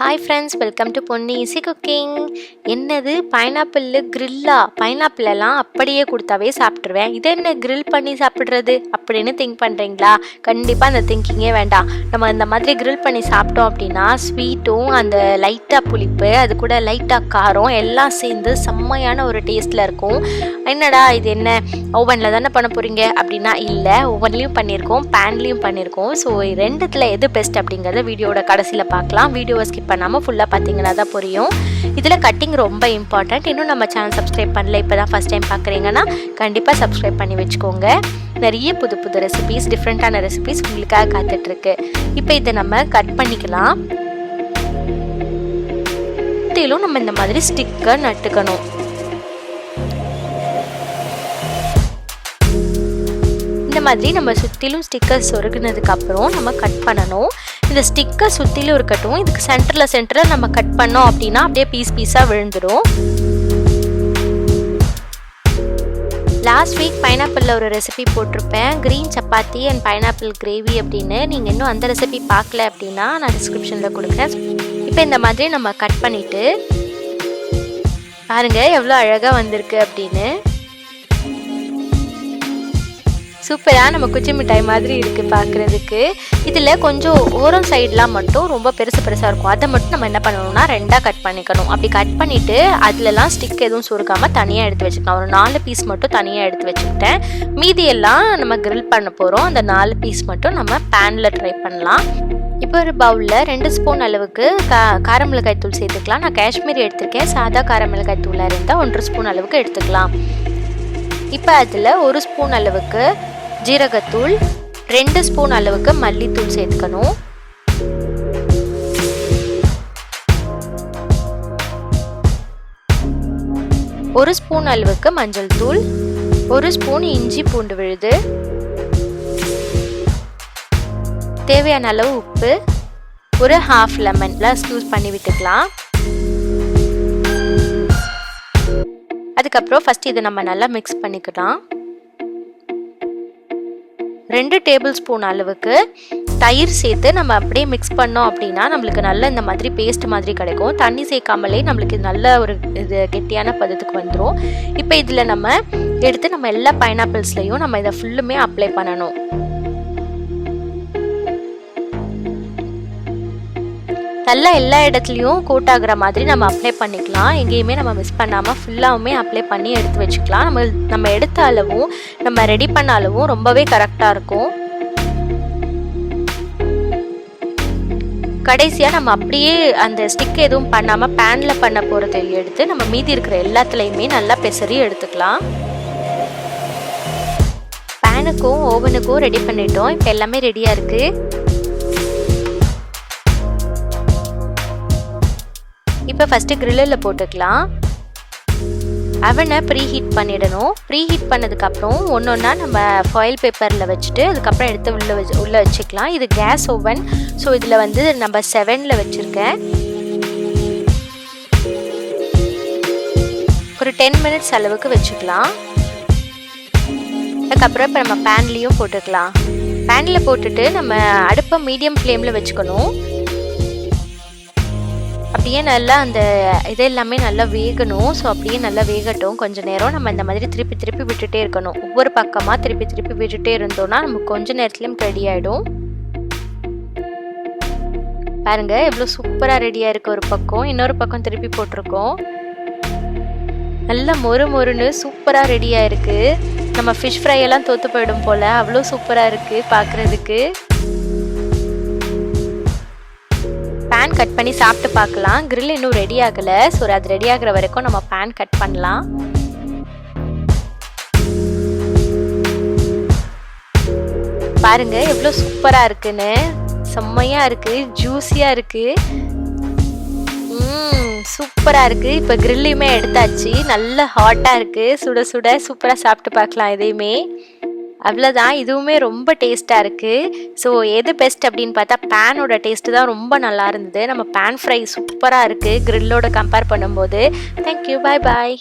Hi friends, welcome to Ponni easy cooking. என்னது pineapple Kiriella? Pineapple எல்லாம் அப்படியே கொடுத்தாவே சாப்பிட்ருவேன். இது என்ன கிரில் பண்ணி சாப்பிட்றது அப்படின்னு திங்க் பண்ணுறீங்களா? கண்டிப்பாக அந்த திங்கிங்கே வேண்டாம். நம்ம இந்த மாதிரி கிரில் பண்ணி சாப்பிட்டோம் அப்படின்னா ஸ்வீட்டும் அந்த லைட்டாக புளிப்பு அது கூட லைட்டாக காரம் எல்லாம் சேர்ந்து செம்மையான ஒரு டேஸ்ட்டில் இருக்கும். என்னடா இது என்ன ஓவனில் தானே பண்ண போகிறீங்க அப்படின்னா இல்லை, ஓவன்லேயும் பண்ணியிருக்கோம், பேன்லேயும் பண்ணியிருக்கோம். ஸோ ரெண்டுத்தில் எது பெஸ்ட் அப்படிங்கிறத வீடியோட கடைசியில் பார்க்கலாம். வீடியோவை ஸ்கிப் பண்ணாமல் ஃபுல்லாக பார்த்தீங்கன்னா தான் புரியும். இதில் கட்டிங் ரொம்ப இம்பார்ட்டண்ட். இன்னும் நம்ம சேனல் சப்ஸ்கிரைப் பண்ணல, இப்போ தான் ஃபஸ்ட் டைம் பார்க்குறீங்கன்னா கண்டிப்பாக சப்ஸ்கிரைப் பண்ணி வச்சுக்கோங்க. நிறைய புது புது ரெசிபீஸ், டிஃப்ரெண்ட்டான ரெசிபீஸ் உங்களுக்காக காத்துட்ருக்கு. இப்போ இதை நம்ம கட் பண்ணிக்கலாம். சுற்றிலும் நம்ம இந்த மாதிரி ஸ்டிக்கை நட்டுக்கணும். இந்த மாதிரி நம்ம சுற்றிலும் ஸ்டிக்கர் சொருகினதுக்கப்புறம் நம்ம கட் பண்ணணும். இந்த ஸ்டிக்கர் சுற்றிலும் இருக்கட்டும். இதுக்கு சென்டரில் நம்ம கட் பண்ணோம் அப்படின்னா அப்படியே பீஸாக விழுந்துடும். லாஸ்ட் வீக் பைனாப்பிளில் ஒரு ரெசிபி போட்டிருப்பேன், green chapati and pineapple gravy அப்படின்னு. நீங்கள் இன்னும் அந்த ரெசிபி பார்க்கல அப்படின்னா நான் டிஸ்கிரிப்ஷனில் கொடுக்குறேன். இப்போ இந்த மாதிரி நம்ம கட் பண்ணிவிட்டு பாருங்கள் எவ்வளோ அழகாக வந்திருக்கு அப்படின்னு. சூப்பராக நம்ம குச்சி மிட்டாய் மாதிரி இருக்குது பார்க்குறதுக்கு. இதில் கொஞ்சம் ஓரம் சைட்லாம் மட்டும் ரொம்ப பெருசாக இருக்கும். அதை மட்டும் நம்ம என்ன பண்ணணும்னா ரெண்டாக கட் பண்ணிக்கணும். அப்படி கட் பண்ணிவிட்டு அதிலலாம் ஸ்டிக் எதுவும் சுருக்காமல் தனியாக எடுத்து வச்சுக்கலாம். ஒரு 4 பீஸ் மட்டும் தனியாக எடுத்து வச்சுக்கிட்டேன். மீதியெல்லாம் நம்ம கிரில் பண்ண போகிறோம். அந்த 4 பீஸ் மட்டும் நம்ம பேனில் ட்ரை பண்ணலாம். இப்போ ஒரு பவுலில் 2 ஸ்பூன் அளவுக்கு காரமிளகாய் தூள் சேர்த்துக்கலாம். நான் காஷ்மீரி எடுத்திருக்கேன். சாதா காரமிளகாய் தூளாக இருந்தால் 1 ஸ்பூன் அளவுக்கு எடுத்துக்கலாம். இப்போ அதில் 1 ஸ்பூன் அளவுக்கு ஜீரகத்தூள், 2 ஸ்பூன் அளவுக்கு மல்லித்தூள் சேர்த்துக்கணும். ஒரு ஸ்பூன் அளவுக்கு மஞ்சள் தூள், 1 ஸ்பூன் இஞ்சி பூண்டு விழுது, தேவையான அளவு உப்பு, ஒரு ஹாஃப் லெமன்ல ஸ்க்யூஸ் பண்ணி விட்டுக்கலாம். அதுக்கப்புறம் ஃபர்ஸ்ட் இதை நம்ம நல்லா மிக்ஸ் பண்ணிக்கலாம். 2 டேபிள் ஸ்பூன் அளவுக்கு தயிர் சேர்த்து நம்ம அப்படியே மிக்ஸ் பண்ணோம் அப்படின்னா நம்மளுக்கு நல்ல இந்த மாதிரி பேஸ்ட் மாதிரி கிடைக்கும். தண்ணி சேர்க்காமலே நம்மளுக்கு நல்ல ஒரு இது கெட்டியான பதத்துக்கு வந்துடும். இப்போ இதில் நம்ம எடுத்து நம்ம எல்லா பைனாப்பிள்ஸ்லையும் நம்ம இதை ஃபுல்லுமே அப்ளை பண்ணணும். நல்லா எல்லா இடத்துலையும் கோட் ஆகுற மாதிரி நம்ம அப்ளை பண்ணிக்கலாம். எங்கேயுமே நம்ம மிஸ் பண்ணாமல் ஃபுல்லாகவுமே அப்ளை பண்ணி எடுத்து வச்சுக்கலாம். நம்ம எடுத்த அளவும் நம்ம ரெடி பண்ண அளவும் ரொம்பவே கரெக்டாக இருக்கும். கடைசியாக நம்ம அப்படியே அந்த ஸ்டிக் எதுவும் பண்ணாமல் பேனில் பண்ண போகிறத எடுத்து நம்ம மீதி இருக்கிற எல்லாத்துலேயுமே நல்லா பெசரி எடுத்துக்கலாம். பேனுக்கும் ஓவனுக்கும் ரெடி பண்ணிட்டோம். இப்போ எல்லாமே ரெடியாக இருக்குது. இப்போ ஃபஸ்ட்டு கிரில்லில் போட்டுக்கலாம். அவனை ப்ரீஹீட் பண்ணிடணும். ப்ரீஹீட் பண்ணதுக்கப்புறம் ஒன்றா நம்ம ஃபாயில் பேப்பரில் வச்சுட்டு அதுக்கப்புறம் எடுத்து உள்ளே வச்சுக்கலாம். இது கேஸ் ஓவன். ஸோ இதில் வந்து நம்ம 7ல் வச்சுருக்கேன். ஒரு 10 மினிட்ஸ் அளவுக்கு வச்சுக்கலாம். அதுக்கப்புறம் இப்போ நம்ம பேன்லேயும் போட்டுக்கலாம். பேனில் போட்டுட்டு நம்ம அடுப்பை மீடியம் ஃப்ளேமில் வச்சுக்கணும். அப்படியே நல்லா அந்த இது எல்லாமே நல்லா வேகணும். ஸோ அப்படியே நல்லா வேகட்டும். கொஞ்சம் நேரம் நம்ம இந்த மாதிரி திருப்பி விட்டுட்டே இருக்கணும். ஒவ்வொரு பக்கமாக திருப்பி விட்டுட்டே இருந்தோம்னா நமக்கு கொஞ்சம் நேரத்துலையும் ரெடி ஆகிடும். பாருங்க எவ்வளோ சூப்பராக ரெடியாக இருக்குது. ஒரு பக்கம் இன்னொரு பக்கம் திருப்பி போட்டிருக்கோம். நல்லா மொறுன்னு சூப்பராக ரெடியாக இருக்குது. நம்ம ஃபிஷ் ஃப்ரை எல்லாம் தோற்று போயிடும் போல் அவ்வளோ சூப்பராக இருக்குது பார்க்குறதுக்கு. பேன் கட் பண்ணி சாப்பிட்டு பார்க்கலாம். கிரில் இன்னும் ரெடி ஆகலை. ஸோ அது ரெடி ஆகிற வரைக்கும் நம்ம பேன் கட் பண்ணலாம். பாருங்க எவ்வளோ சூப்பராக இருக்குன்னு. செம்மையாக இருக்குது, ஜூஸியாக இருக்குது, சூப்பராக இருக்குது. இப்போ கிரில்லையுமே எடுத்தாச்சு. நல்ல ஹாட்டாக இருக்குது. சுட சுட சூப்பராக சாப்பிட்டு பார்க்கலாம் இதையுமே. அவ்வளோதான், இதுவுமே ரொம்ப டேஸ்ட்டாக இருக்குது. ஸோ எது பெஸ்ட் அப்படின்னு பார்த்தா பேனோட டேஸ்ட்டு தான் ரொம்ப நல்லா இருந்தது. நம்ம பேன் ஃப்ரை சூப்பராக இருக்குது கிரில்லோட கம்பேர் பண்ணும்போது. தேங்க்யூ, பாய்.